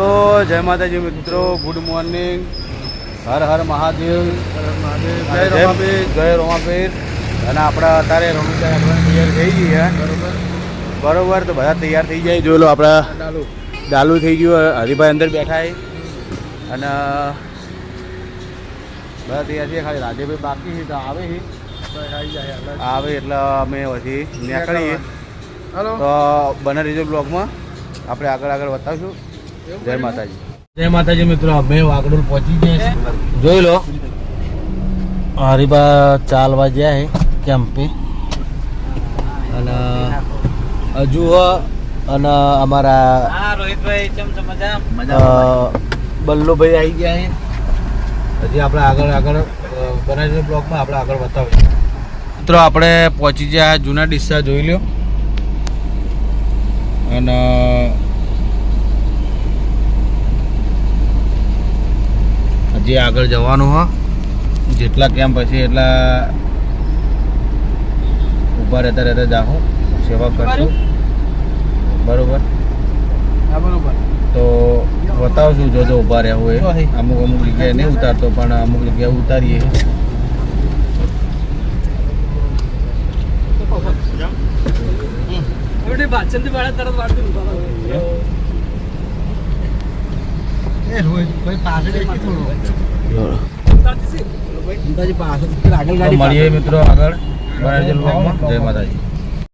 તો જય માતાજી મિત્રો, ગુડ મોર્નિંગ, હર હર મહાદેવ, જય રોમાપીર. અને આપણા અત્યારે રમુચાર આપણે તૈયાર થઈ ગયા બરોબર. તો બધા તૈયાર થઈ જાય. જોઈ લો આપણા ડાલુ થઈ ગયું, હરિભાઈ અંદર બેઠા છે અને બધા તૈયાર છીએ. ખાલી રાજેભાઈ બાકી છે તો આવે એટલે અમે પછી નીકળીએ. તો બને રીજો બ્લોગમાં આપણે આગળ બતાવશું. જય માતાજી, જય માતાજી મિત્રો. અમે વાગડોલ પહોંચી ગયા છે. જોઈ લો હરીબા ચાલવા ગયા છે કેમ્પે અને હજુ અને અમારા રોહિતભાઈ બલ્લુભાઈ આવી ગયા છે. હજી આપણે આગળ બનાવી બ્લોગમાં આપણે આગળ બતાવીશું. મિત્રો આપણે પહોંચી ગયા જૂના ડીસા, જોઈ લો. અને હજી આગળ જવાનું હા. જેટલા કેમ્પ હશે એટલા ઊભા રહેતા જાઉં, સેવા કરશું બરોબર. તો બતાવશું જો ઊભા રહેવું હોય. અમુક જગ્યાએ નહીં ઉતારતો પણ અમુક જગ્યાએ ઉતારીએ. મળીએ મિત્રો આગળ. જય માતાજી.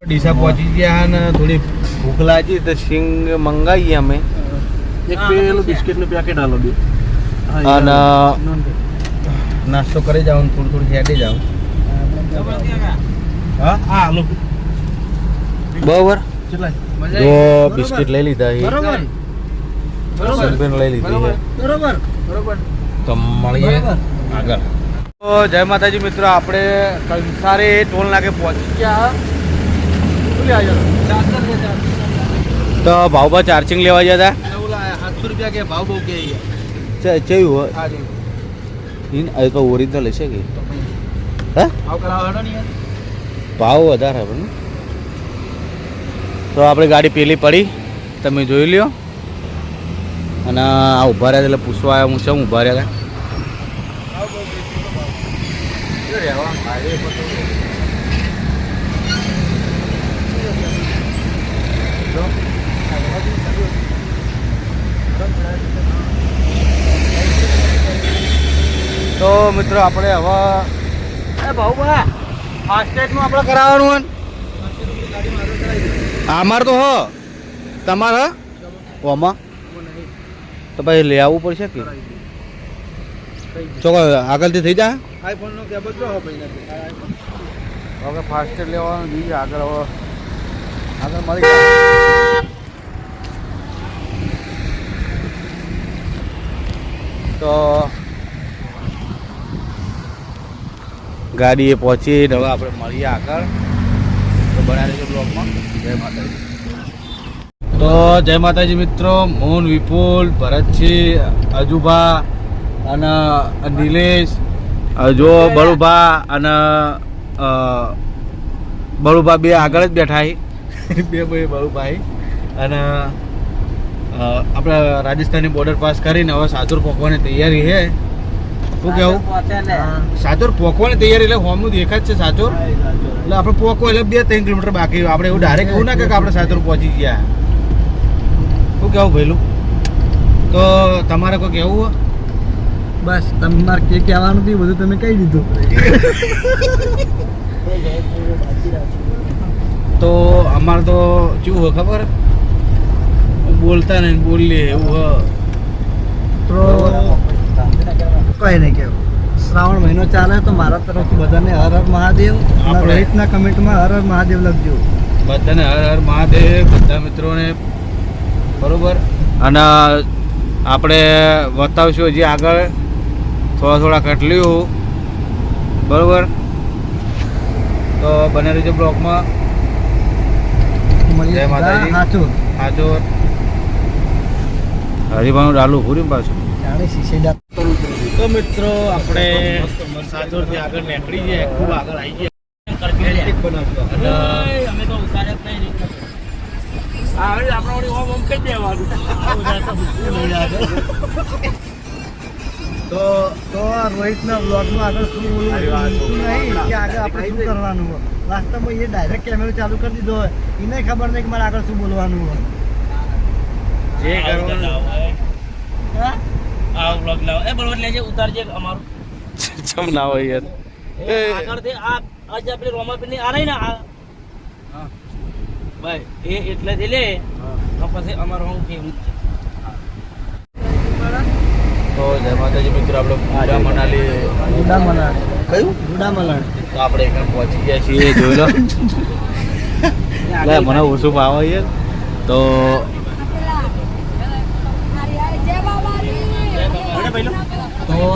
ડીસા પહોંચી ગયા અને થોડી ભૂખ લાગી તો સિંગ મંગાવીએ અમે. એક પેલું બિસ્કિટનું પેકેટ આલો બે અને નાસ્તો કરી જાવ, થોડું હેડી જાવ. હા હાલો બરાબર. જો બિસ્કિટ લઈ લીધા છે, લઈ લીધી છે બરોબર. તો મળીએ આગળ. તો જય માતાજી મિત્રો, આપણે કંસારે ટોલ નાકે પહોંચી ગયા. તો ભાવભા ચાર્જિંગ લેવા ગયા હતા. 700 રૂપિયા કે ભાવ બહુ કે ચેવું હોય તો ઓરિજિનલ હશે કે ભાવ વધારે પણ. તો આપણે ગાડી પેલી પડી, તમે જોઈ લ્યો. અને આ ઊભા રહ્યા એટલે પૂછવા આવ્યા હું ચમ ઊભા રહ્યા હતા. તો મિત્રો આપણે હવે ભાઉભા ફાસ્ટેગનું આપણે કરાવવાનું હોય. અમારે તો તમારે ઓમાં તો ભાઈ લઈ આવવું પડશે કે ચોક્કસ આગળથી થઈ જાય. આઈફોનનો કેબલ જો હવે ફાસ્ટેગ લેવાનું જોઈએ આગળ. હવે આગળ મળી જાય તો ગાડીએ પહોંચી. હવે આપણે મળીએ આગળ. તો બનાવી દેજો બ્લોગમાં. જય માતાજી. તો જય માતાજી મિત્રો, મોહન, વિપુલ, ભરતજી, અજુભા અને નિલેશ, જો બળુભા અને બળુભા બે આગળ જ બેઠા છે. બે બળુભાઈ અને આપણે રાજસ્થાનની બોર્ડર પાસ કરીને હવે સાચોર પહોંચવાની તૈયારી છે. શું કેવું? સાચોર પહોંચવાની તૈયારી એટલે હોમનું દેખા જ છે સાચોર. એટલે આપણે પહોંચવો એટલે 2-3 કિલોમીટર બાકી. આપણે એવું ડાયરેક્ટ એવું ના કે આપણે સાચોર પહોંચી ગયા. શું કેવું ભઈલું? તો તમારે કોઈ કહેવું? બસ તમારે કે કહેવાનું હતું બધું તમે કહી દીધું. તો અમારે તો કેવું હોય ખબર, બોલતા નહીં બોલીએ એવું હ. તો કઈ નહીં કેવું. શ્રાવણ મહિનો ચાલે તો મારા તરફથી બધાને હર હર મહાદેવ. રોહિતના કમેન્ટમાં હર હર મહાદેવ લખજો. બધાને હર હર મહાદેવ, બધા મિત્રોને બરોબર. અને આપણે બતાવશું હજી આગળ થોડા કટલીઓ બરોબર. તો બને રહેજો બ્લોગમાં. જય માતાજી. હાચોર હરિભાનું ડાલું પૂરી પાછું. તો મિત્રો આપણે સાચોરથી આગળ નીકળી ગયા, ખૂબ આગળ આવી ગયા. અમે તો ઉતાર્યા જ નહીં. તો રોહિતના બ્લોગમાં આગળ શું બોલવું નહીં કે આગળ આપણે શું કરવાનું હોય. વાસ્તવમાં એ ડાયરેક્ટ કેમેરો ચાલુ કરી દીધો હોય એને ખબર નહીં કે મારે આગળ શું બોલવાનું હોય. જે કરવાનું હા આ વ્લોગ લાવ એ બરોબર લેજે ઉતારજે અમારું જમ ના હોય યાર. એ આગળથી આ આજે આપણે રોમાપીની આ રહી ને આ હા ભાઈ એ એટલેથી લે તો પછી અમારું હું કેવું તો જય માતાજી મિત્રો, આપણે ગુડા મનાલી કયું ગુડા મલાણ તો આપણે એકદમ પહોંચી ગયા છીએ. જોઈ લો મને ઓછું ભાવ યાર. તો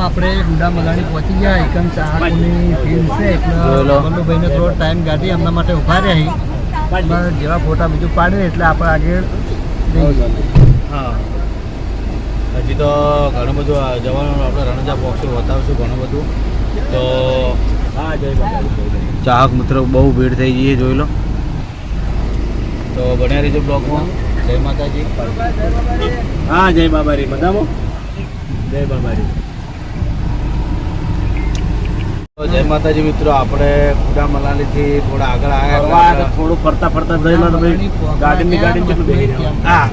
આપણે ગુડા મલાણી પહોંચી ગયા. એકદમ ચાની ફીલ છે એટલે વલ્લુભાઈને થોડો ટાઈમ કાઢી એમના માટે ઉભા રહ્યા. જેવા ફોટા બીજું પાડે એટલે આપણે આગળ હા હજી તો ઘણું બધું જવાનું. આપણે રણજા બોક્સ બતાવશું ઘણું બધું. તો હા જય ચાહક મિત્રો બહુ ભીડ થઈ ગઈ જોઈ લો. તો બન્યા રહીજો બ્લોગમાં. જય માતાજી. હા જય બાબારી બધામાં જય બાબારી. જય માતાજી મિત્રો, આપણે ગુડા મલાલીથી થોડા આગળ આવ્યા. થોડું ફરતા ફરતા ગાડી કેટલું બેસી હા.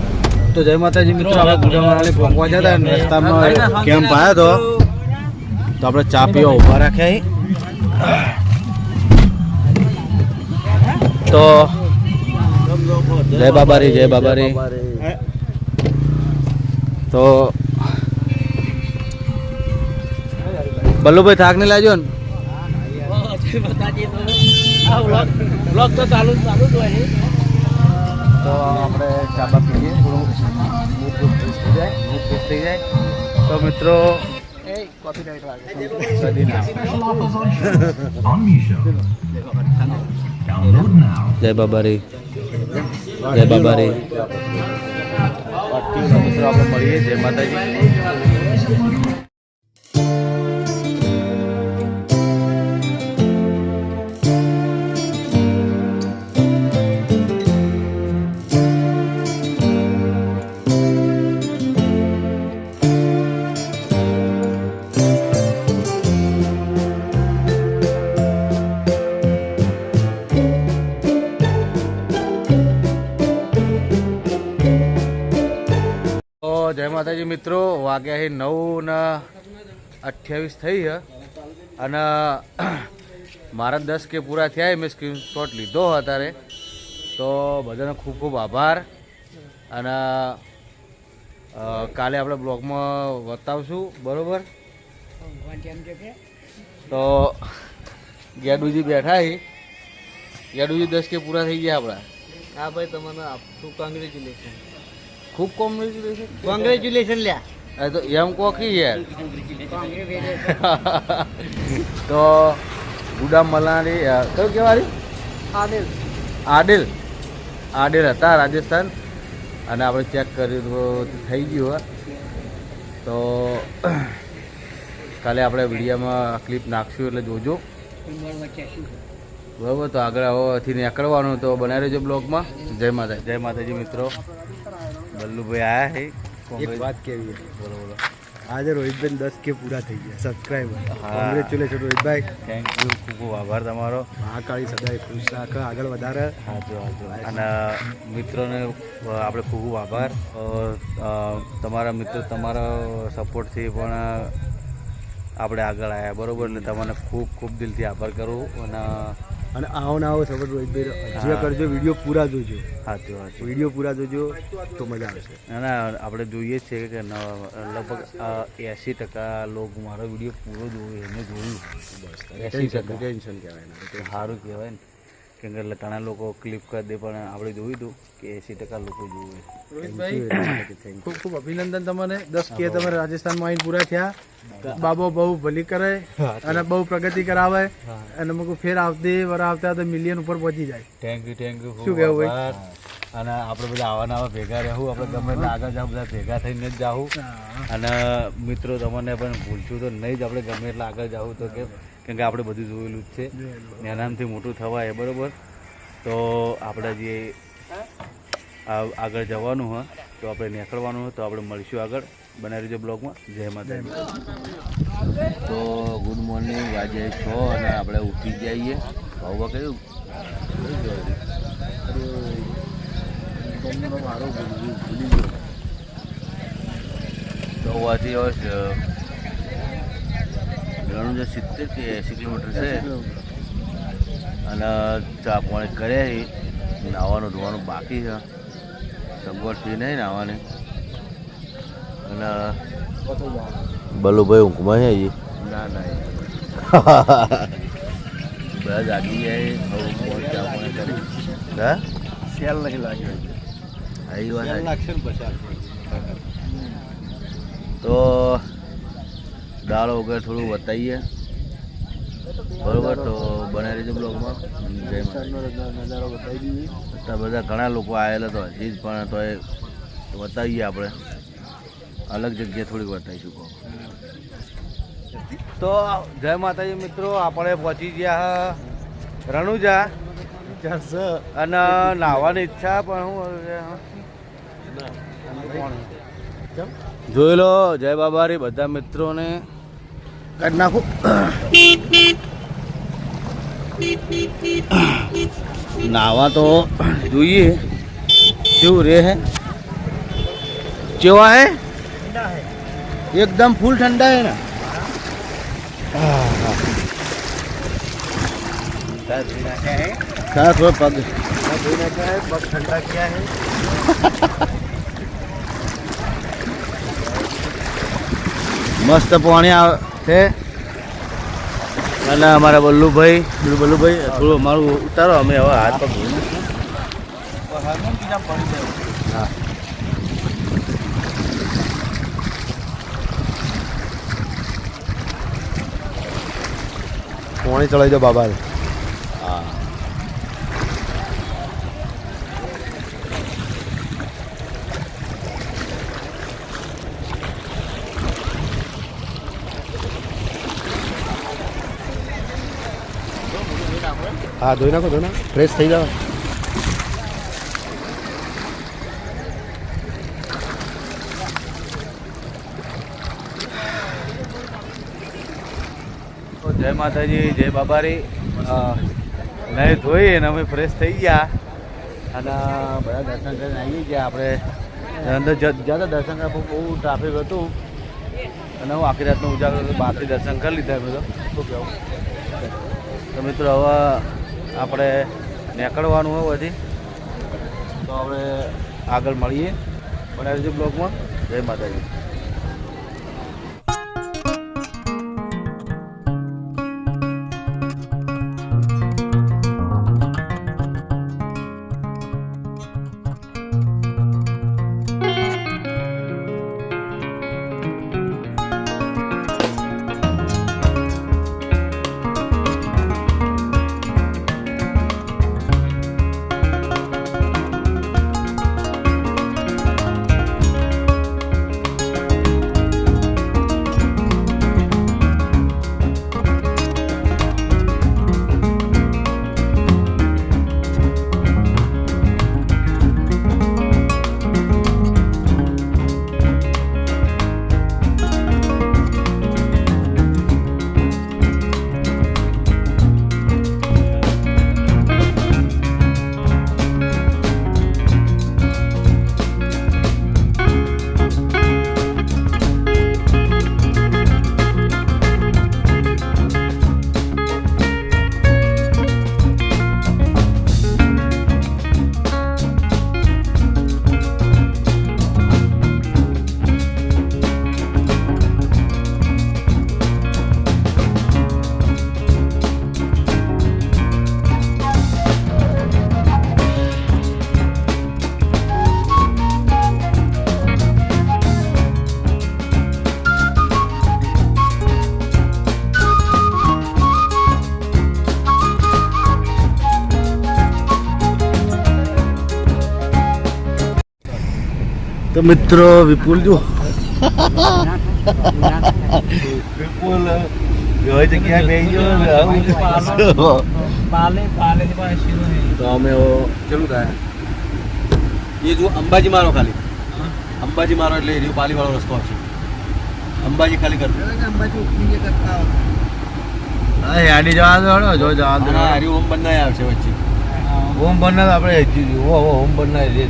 તો જય માતાજી મિત્રો, આપણે ગુડા મલાલી પહોંચવા જતા રસ્તામાં કેમ્પ આવ્યો હતો તો આપણે ચા પીવા ઊભા રાખ્યા. તો જય બાબારી જય બાબારી. તો બલ્લુભાઈ થાક ને લાગ્યો ને વ્લોગ તો ચાલુ જ હોય ને. તો આપણે ચાબા પીએ થોડું ફ્રેશ થઈ જાય. તો મિત્રો જય બાબારી જય બાબારી. મિત્રો આપણે મળીએ. જય માતાજી. જય માતાજી મિત્રો, વાગ્યા છે 9:28 થઈ છે અને મારા 10 કે પૂરા થયા. મેં સ્ક્રીનશોટ લીધો અત્યારે. તો બધાનો ખૂબ ખૂબ આભાર. અને કાલે આપણે બ્લોગમાં બતાવશું બરાબર. તો ગેડુજી બેઠા છે. ગેડુજી 10 કે પૂરા થઈ ગયા આપણા. હા ભાઈ તમને આપશું કોંગ્રેચ્યુલેશન. ખૂબ કોંગ્રેચ્યુલેશન. કોંગ્રેચ્યુલેશન લ્યા તો એમ કોકી યાર. તો ગુડા મલાણી કયું કહેવાય? આડેલ હતા રાજસ્થાન. અને આપણે ચેક કર્યું તો થઈ ગયું. તો કાલે આપણે વિડીયોમાં ક્લિપ નાખશું એટલે જોજો બરાબર. તો આગળ હવેથી નીકળવાનું તો બનાવી રહેજો બ્લોગમાં. જય માતાજી મિત્રો. બલ્લુભાઈ આયા છે. એક વાત કેવી બોલો. આજે રોહિતભાઈ 10 કે પૂરા થઈ ગયા subscriber. Congratulation Rohitbhai. Thank you. ખૂબ ખૂબ આભાર તમારો. મહાકાળી સદાય ખુશ રાખે, આગળ વધારે. અને મિત્રોને આપણે ખૂબ ખૂબ આભાર. તમારા મિત્રો તમારા સપોર્ટથી પણ આપણે આગળ આવ્યા બરાબર. એટલે તમને ખૂબ ખૂબ દિલથી આભાર કરું. અને આવો ને આવો સપોર્ટ રોહિતભાઈ જે કરજો. વિડીયો પૂરા જોજો. સાચું વિડીયો પૂરા જોજો તો મજા આવશે. અને આપણે જોઈએ છીએ કે લગભગ 80% લોકો મારો વિડીયો પૂરો જોયું એને જોયું. બસ 80% ટેન્શન કહેવાય. સારું કહેવાય ને. કેમ કે ઘણા લોકો ક્લિપ કરી દે પણ આપણે જોયું હતું કે 80% લોકો જોવે. રોહિતભાઈ ખૂબ ખૂબ અભિનંદન તમને. 10 કે તમે રાજસ્થાનમાં આવીને પૂરા થયા. બાબો બહુ ભલી કરે અને બહુ પ્રગતિ કરાવે. અને મને ફેર આવતા તો મિલિયન ઉપર પહોંચી જાય. થેન્ક યુ શું કહેવું ભાઈ. અને આપણે બધા આવા ભેગા રહેવું. આપણે ગમે આગળ જાવ બધા ભેગા થઈને જ જાવું. અને મિત્રો તમને પણ ભૂલશું તો નહીં જ. આપણે ગમે એટલે આગળ જાવું તો કેમ કે આપણે બધું જોયેલું જ છે. નાનાથી મોટું થવાય બરાબર. તો આપણે જે આગળ જવાનું હોય તો આપણે નીકળવાનું હોય તો આપણે મળીશું આગળ બનાવી રહીજો બ્લોગમાં. જય માતાજી. તો ગુડ મોર્નિંગ, આજે 6 અને આપણે ઉઠી જઈએ. ભાવવા કયું તો વાંચી હવે ઘણું જે 70 કે 80 કિલોમીટર છે અને ચા પાણી કર્યા. નાવાનું ધોવાનું બાકી છે, સગવડ થઈ નહીં નાવાની. અને બલુભાઈ ઊંઘમાં છે હજી? ના બધા જાગી જાય. ચા પાણી કરી હા સેલ નહીં લાગ્યો આવી વાત લાગશે ને પછી તો દાળ વગર થોડું બતાવીએ બરોબર. તો બનાવી રહીજો બ્લોગમાં. જય નજારો બતાવી દઈએ. અત્યારે બધા ઘણા લોકો આવેલા તો હજી જ પણ તો એ બતાવીએ આપણે અલગ જગ્યાએ થોડીક બતાવીશું. તો જય માતાજી મિત્રો, આપણે પહોંચી ગયા રણુજા અને નાહવાની ઈચ્છા પણ હું જોઈ લો. જય બાબારી બધા મિત્રોને કાઢી નાખું. નાવા તો જોઈએ કેવું રે હે, કેવા હે? एकदम फुल ठंडा है ना. क्या थोड़ा पग पग ठंडा क्या है. મસ્ત પાણી આવે છે અને અમારા બલ્લુભાઈ થોડું અમારું ઉતારો. અમે હવે હાથ પગ હા પાણી ચડાવી દો બાબા. હા હા ધોઈ નાખો ફ્રેશ થઈ જાવ. જય માતાજી, જય બાબારી. નહીં ધોઈ અને અમે ફ્રેશ થઈ ગયા અને બધા દર્શન કરીને આવી ગયા. આપણે અંદર જતા દર્શન કરવા બહુ ટ્રાફિક હતું અને હું આખી રાતનો ઉજાગર બહારથી દર્શન કરી લીધા. મેં તો શું કહેવું. તો મિત્રો હવે આપણે નીકળવાનું હોય બધી તો આપણે આગળ મળીએ બનાવીશું બ્લોગમાં. જય માતાજી. તો મિત્રો વિપુલ જો વિપુલ જો જગ્યા બેહી ગયો પાલે તો અમે ચલું થાય એ જો અંબાજી મારો ખાલી અંબાજી મારો એટલે એ પાલીવાળો રસ્તો આવશે અંબાજી ખાલી કરજો હા યાડી જવા દો હળો જો જવા દો હરી ઓમ બનાવી આવશે વચ્ચે ઓમ બનના આપણે ઓમ બનના નીચે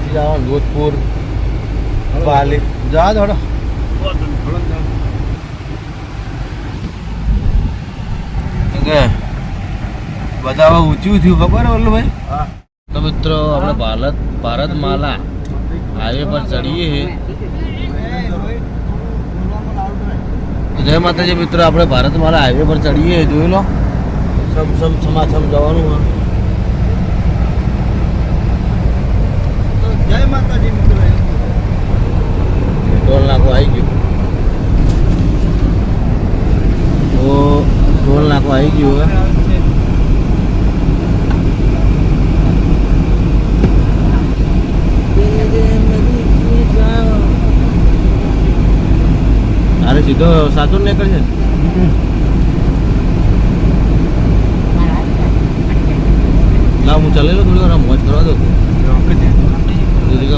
જવાનું જોધપુર પાલી જવા દો હળો બધા ઊંચું થયું ખબર વલ્લુભાઈ તો મિત્રો આપણે ભારત માલા હાઈવે પર ચડીએ છીએ જય માતાજી મિત્રો આપણે ભારત માલા હાઈવે પર ચડીએ જોઈ લો સમાસમ જવાનું જય માતાજી મિત્રો ટોલ નાકો આવી ગયું તો ટોલ નાકો આવી ગયું હવે અરે સીધો સાચું નીકળશે ના હું ચાલે થોડી વાર મોજ કરવા દો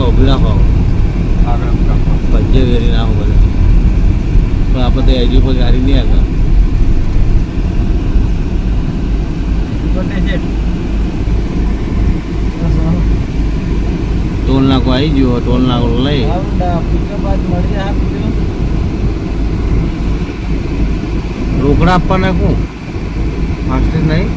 ઉભી ના ખાવ પજ્જે વેરી ના હોય પણ આપણે તો એજી પર ગાડી નહીં આગળ ટોલ નાકો આવી ગયો ટોલ નાકો લઈ રોકડા આપવાના શું ફાસ્ટેજ નહીં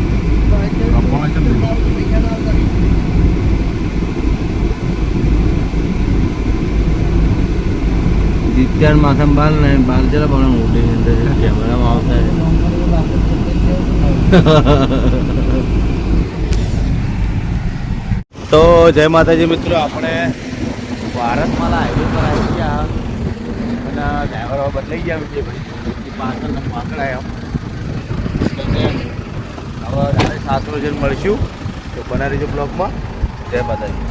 જીત્યાન માથામાં બાલ ને બાલ જરા પણ મોટી અંદર કેમેરામાં આવતા તો જય માતાજી મિત્રો આપણે ભારતમાલા હાઈવે પર આવી ગયા અને ડ્રાઈવરો બદલાઈ ગયા વિજયભાઈ પાછળ પકડાય હવે ડાયરેક્ટ 7 રોજ મળશું તો બના રહેજો બ્લોગમાં જય માતાજી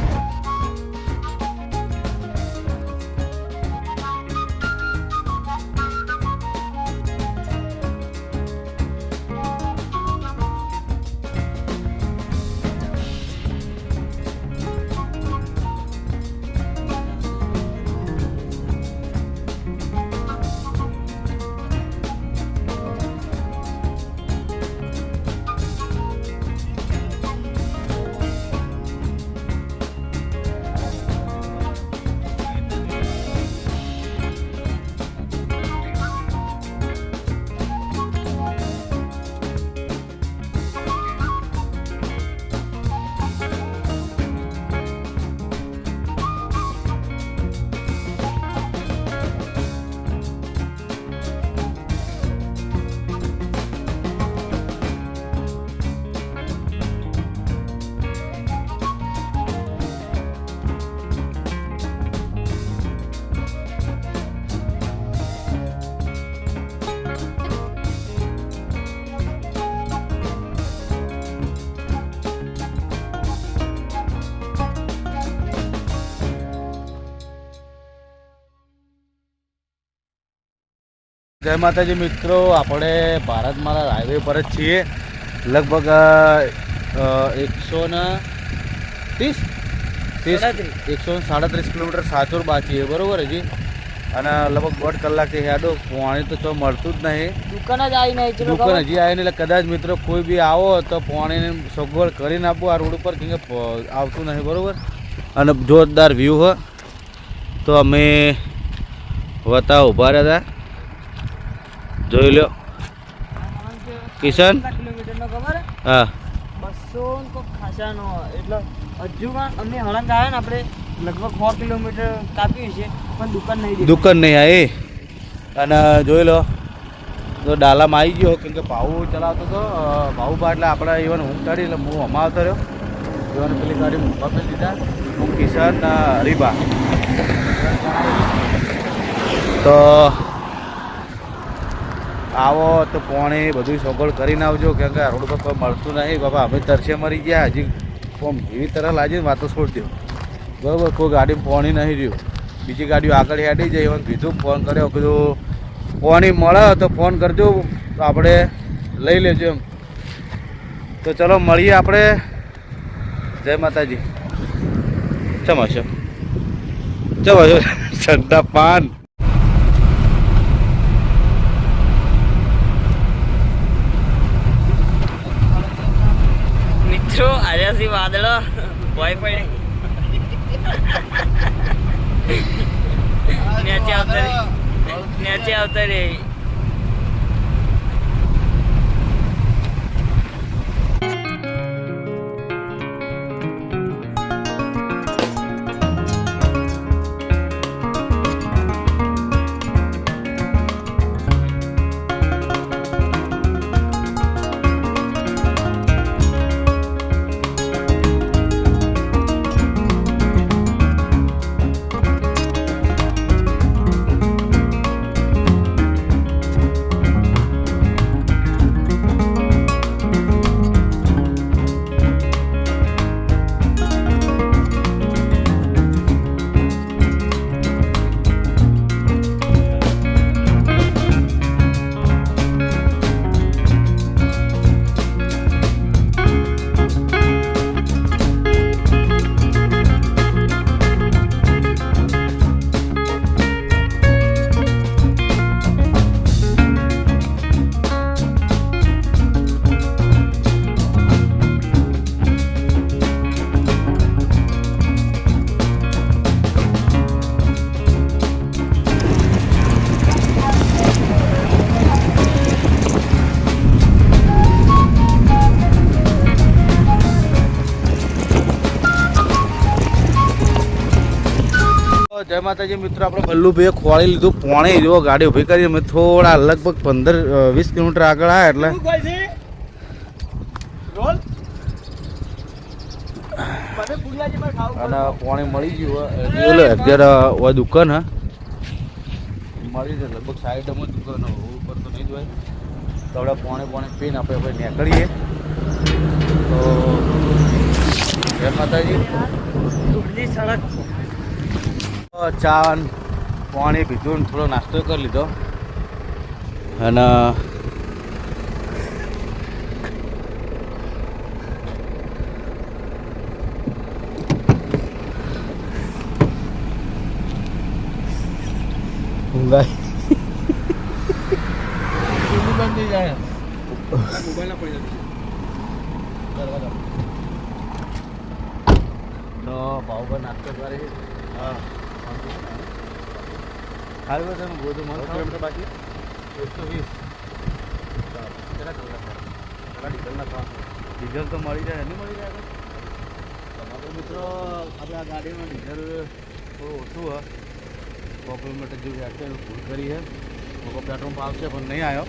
જય માતાજી મિત્રો આપણે ભારતમાલા હાઈવે પર જ છીએ લગભગ 137 કિલોમીટર સાચોર બાકી છે બરોબર હજી અને લગભગ 1.5 કલાકથી હેડો પાણી તો ચો મળતું જ નહીં દુકાન જ આવી નહીં દુકાન હજી આવી નહીં એટલે કદાચ મિત્રો કોઈ બી આવો તો પાણીની સગવડ કરીને આપવું આ રોડ ઉપર કેમ કે આવતું નહીં બરોબર અને જોરદાર વ્યૂ હોય તો અમે વતા ઊભા રહ્યા હતા જોઈ લો કિશન કિલોમીટરનો ખબર હા 200 કો ખાસાનો એટલે હજુ અમે હળંગ આવ્યા ને આપણે લગભગ 4 કિલોમીટર કાપ્યું છે પણ દુકાન નહીં આવી અને જોઈ લો તો ડાલામાં આવી ગયો કેમ કે ભાવ ચલાવતો હતો ભાવ બા એટલે આપણે ઇવન હું કાઢી એટલે હું હમણાં આવતો રહ્યો ઇવન પેલી ગાડી મૂકવા આપી દીધા હું કિશન હરીબા તો આવો તો પાણી બધું સગવડ કરીને આવજો કેમ કે રોડ પર કોઈ મળતું નહીં બાબા અમે તરસે મરી ગયા હજી કોમ એવી તરહ લાગી વાતો છોડી દો બરાબર કોઈ ગાડીમાં પાણી નહીં રહ્યું બીજી ગાડીઓ આગળ હેડી જાય એમ કીધું ફોન કર્યો કીધું પાણી મળે તો ફોન કરજો તો આપણે લઈ લેજો એમ તો ચલો મળીએ આપણે જય માતાજી ચમ હશો સંતા પાન મિત્રો આર્યાસી વાદળો ભય પડે નીચે આવતા રે જય માતાજી મિત્રો, આપણે બલ્લુભાઈએ ખોળી લીધું પોણે જો ગાડી ઊભી કરી અમે થોડા લગભગ 15-20 કિલોમીટર આગળ આવ્યા એટલે અને પોણે મળી ગયું અત્યારે દુકાન હા મળી જાય લગભગ સાઈડમાં દુકાન ઉપર તો નહીં જોવાય તો આપણે પોણે પીને આપણે નીકળીએ તો જય માતાજી. સડક ચા પાણી પીધું ને થોડો નાસ્તો કરી લીધો અને તો ભાવ પર નાસ્તો કરી હાલ તમે બધું મને કિલોમીટર બાકી 120 ડીઝલ તો મળી જાય નહીં મળી જાય તમારે મિત્રો આપણે આ ગાડીમાં ડીઝલ થોડું ઓછું હોય 100 કિલોમીટર જેવું આપણે ભૂલ કરી છે લોકો પેટ્રોલ આવશે પણ નહીં આવ્યો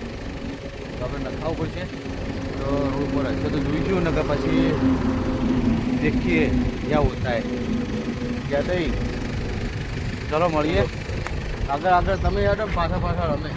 તો આપણે નખાવવું પડશે તો રોડ પર હશે તો જોઈશું ને કે પછી દેખીએ ક્યાં હોતા હે ક્યાં થઈ ચલો મળીએ આગળ તમે યાર પાછળ અમે